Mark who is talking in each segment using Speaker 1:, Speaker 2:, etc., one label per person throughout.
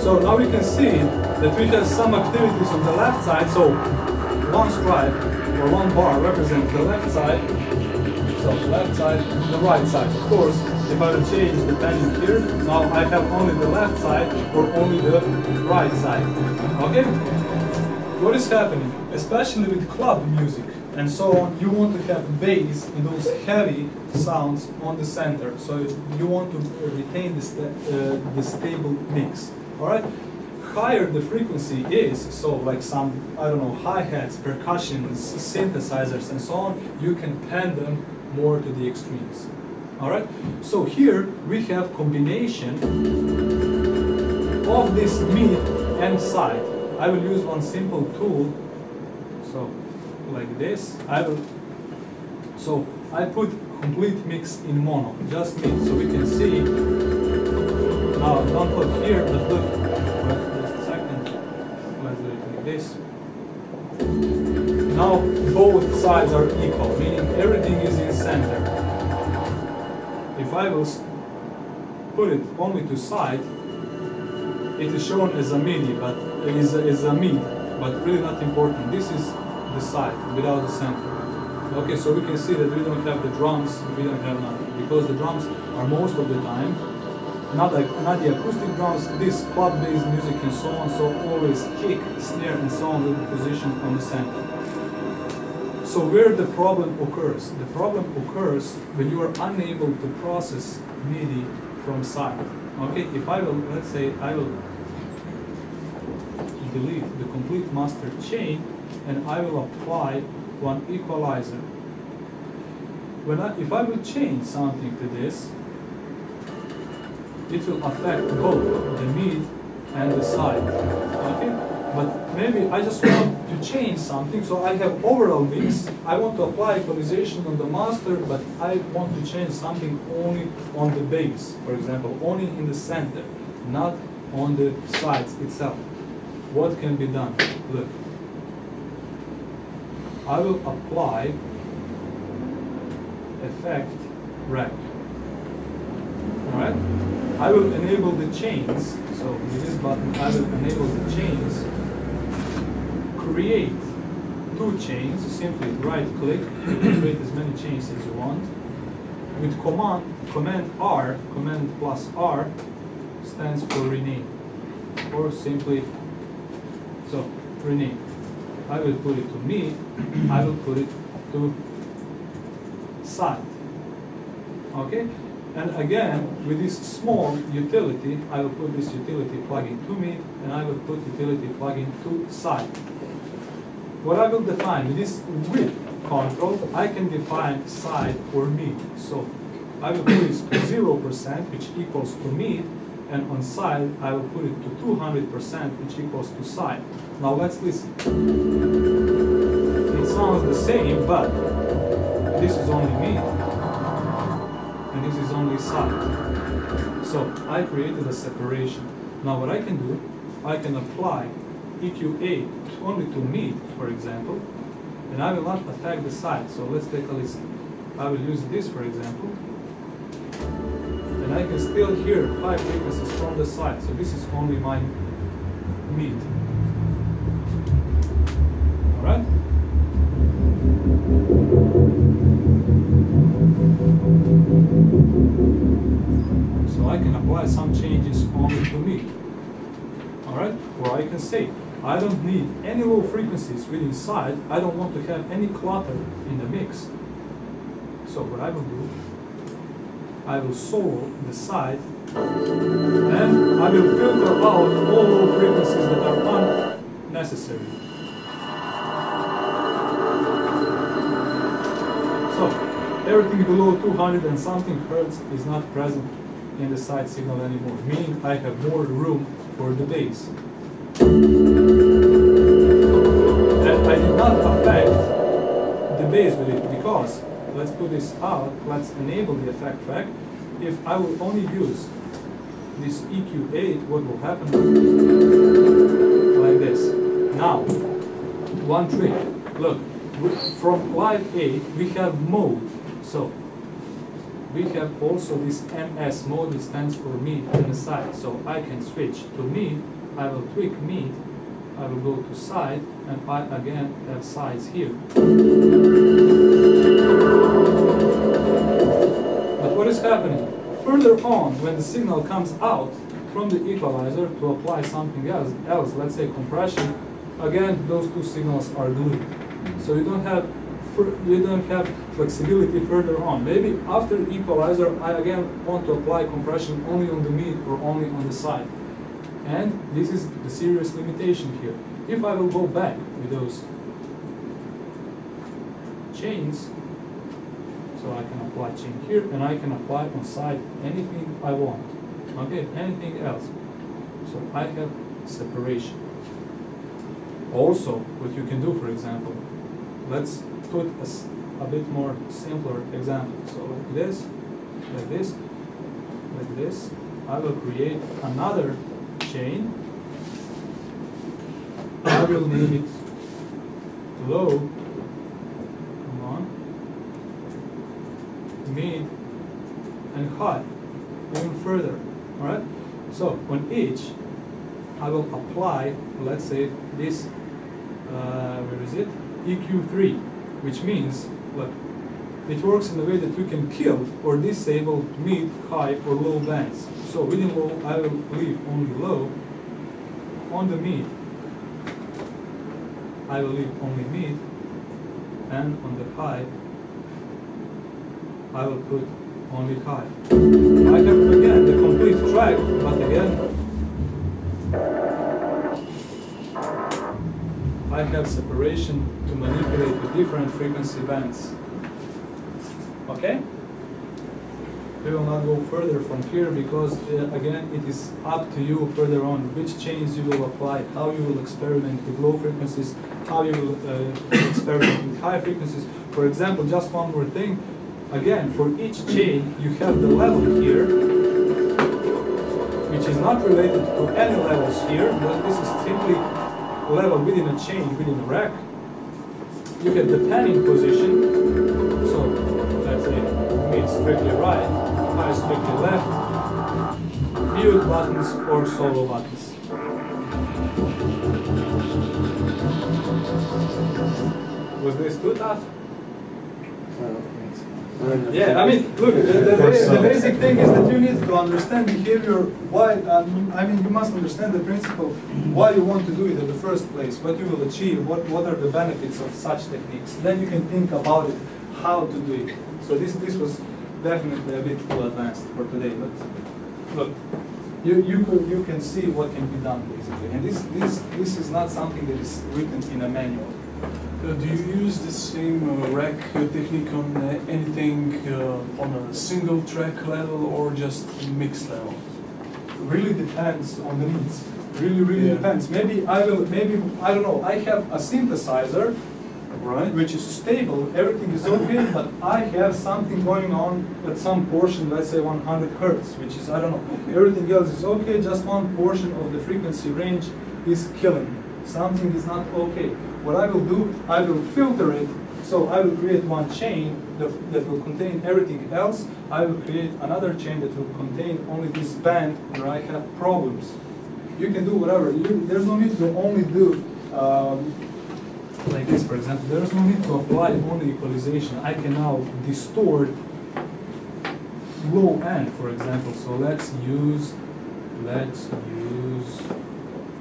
Speaker 1: So now we can see that we have some activities on the left side. So one stripe or one bar represents the left side. So the left side and the right side. Of course, if I will change the pending here, now I have only the left side or only the right side. Okay? What is happening? Especially with club music and so on, you want to have bass and those heavy sounds on the center. So you want to retain the stable mix. Alright? Higher the frequency is, so like some, I don't know, hi-hats, percussions, synthesizers and so on, you can pan them more to the extremes. Alright? So here we have combination of this mid and side. I will use one simple tool, so like this. So I put complete mix in mono, just mid, so we can see. Now don't look here, but look, just a second, let's do it like this. Now both sides are equal, meaning everything is in center. If I will put it only to side, it is shown as a MIDI, but is a mid, but really not important. This is the side without the center. Okay, so we can see that we don't have the drums, we don't have nothing, because the drums are most of the time not the acoustic drums, this club-based music and so on, so always kick, snare and so on will be positioned on the center. So where the problem occurs? The problem occurs when you are unable to process MIDI from side. Okay, if I will, let's say I will delete the complete master chain and I will apply one equalizer. If I will change something to this, it will affect both the mid and the side. Okay? But maybe I just want to change something, so I have overall mix. I want to apply equalization on the master, but I want to change something only on the bass, for example, only in the center, not on the sides itself. What can be done? Look. I will apply effect rec. Alright? I will enable the chains. So with this button I will enable the chains. Create two chains, simply right click, you can create as many chains as you want. With command R, command plus R stands for rename. Or simply, so rename. I will put it to me, I will put it to side. Okay? And again, with this small utility, I will put this utility plugin to mid, and I will put utility plugin to side. What I will define with this width control, I can define side or mid. So I will put this to 0%, which equals to mid, and on side I will put it to 200%, which equals to side. Now let's listen. It sounds the same, but this is only mid, and this is only side. So I created a separation. Now what I can do, I can apply EQA only to mid, for example, and I will not affect the side. So let's take a listen. I will use this, for example, and I can still hear 5 frequencies from the side. So this is only my mid. Alright? So I can apply some changes only to mid. Alright? Or I can say, I don't need any low frequencies within side. I don't want to have any clutter in the mix. So what I will do, I will solo the side, and I will filter out all low frequencies that are unnecessary. So everything below 200 and something hertz is not present in the side signal anymore, meaning I have more room for the bass. And I did not affect the bass with it because, let's put this out, let's enable the effect track. If I will only use this EQ8, what will happen? Like this. Now, one trick. Look, from live 8 we have mode. So we have also this MS mode, which stands for mid and side. So I can switch to mid, I will tweak mid, I will go to side, and I again have sides here. But what is happening? Further on, when the signal comes out from the equalizer to apply something else, let's say compression, again those two signals are glued. So you don't have flexibility further on. Maybe after the equalizer, I again want to apply compression only on the mid or only on the side. And this is the serious limitation here. If I will go back with those chains, so I can apply chain here, and I can apply on side anything I want. Okay, anything else. So I have separation. Also, what you can do, for example, let's put a bit more simpler example. So like this, like this, like this. I will create another chain. I will name it low, come on, mid, and high, even further. Alright? So on each, I will apply, let's say, this, where is it? EQ3, which means, look, it works in a way that you can kill or disable mid, high, or low bands. So within low, I will leave only low. On the mid, I will leave only mid, and on the high, I will put only high. I have again the complete track, but again, I have separation to manipulate the different frequency bands. Okay? We will not go further from here because, again, it is up to you further on which chains you will apply, how you will experiment with low frequencies, how you will experiment with high frequencies. For example, just one more thing. Again, for each chain, you have the level here, which is not related to any levels here, but this is simply level within a chain, within a rack. You get the panning position, so let's say mid strictly right, high strictly left, mute buttons or solo buttons. Was this too tough? Yeah, I mean, look, the basic thing is that you need to understand behavior, why, I mean, you must understand the principle, why you want to do it in the first place, what you will achieve, what are the benefits of such techniques. Then you can think about it, how to do it. So this was definitely a bit too advanced for today, but look, you can see what can be done, basically. And this is not something that is written in a manual.
Speaker 2: Do you use the same rack technique on anything on a single track level or just mix level?
Speaker 1: Really depends on the needs. Really depends. Maybe I don't know. I have a synthesizer,
Speaker 2: right,
Speaker 1: which is stable. Everything is okay, but I have something going on at some portion. Let's say 100 hertz, which is, I don't know. Everything else is okay. Just one portion of the frequency range is killing me. Something is not okay. What I will do, I will filter it, so I will create one chain that will contain everything else. I will create another chain that will contain only this band where I have problems. You can do whatever. There's no need to only do like this, for example. There's no need to apply only equalization. I can now distort low end, for example. So let's use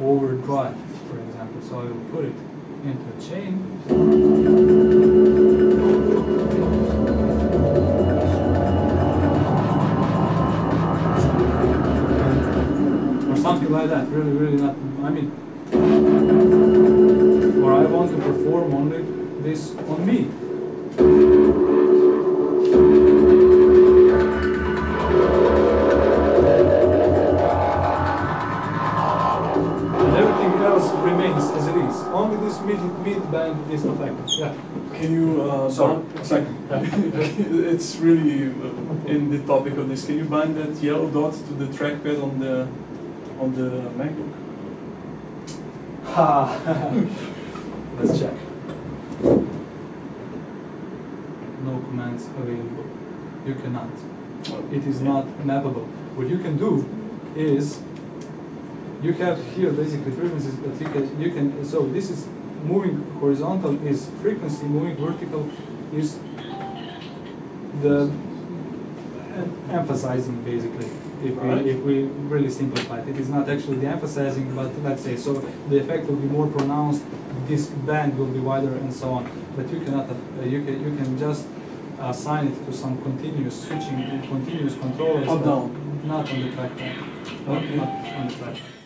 Speaker 1: overdrive, for example. So I will put it into a chain. Or something like that. Really not, I mean, or I want to perform only this on me. Remains as it is. Only this mid band is affected. Yeah.
Speaker 2: Can you?
Speaker 1: Sorry, a second.
Speaker 2: It's really in the topic of this. Can you bind that yellow dot to the trackpad on the MacBook?
Speaker 1: Let's check. No commands available. You cannot. It is not mappable. What you can do is you have here basically frequencies, but you can so this is moving horizontal is frequency, moving vertical is the emphasizing basically. If we really simplify it, it is not actually the emphasizing, but let's say so the effect will be more pronounced. This band will be wider and so on. But you cannot you can just assign it to some continuous switching, continuous controllers.
Speaker 2: Up down.
Speaker 1: Not on the trackpad. Not on the trackpad.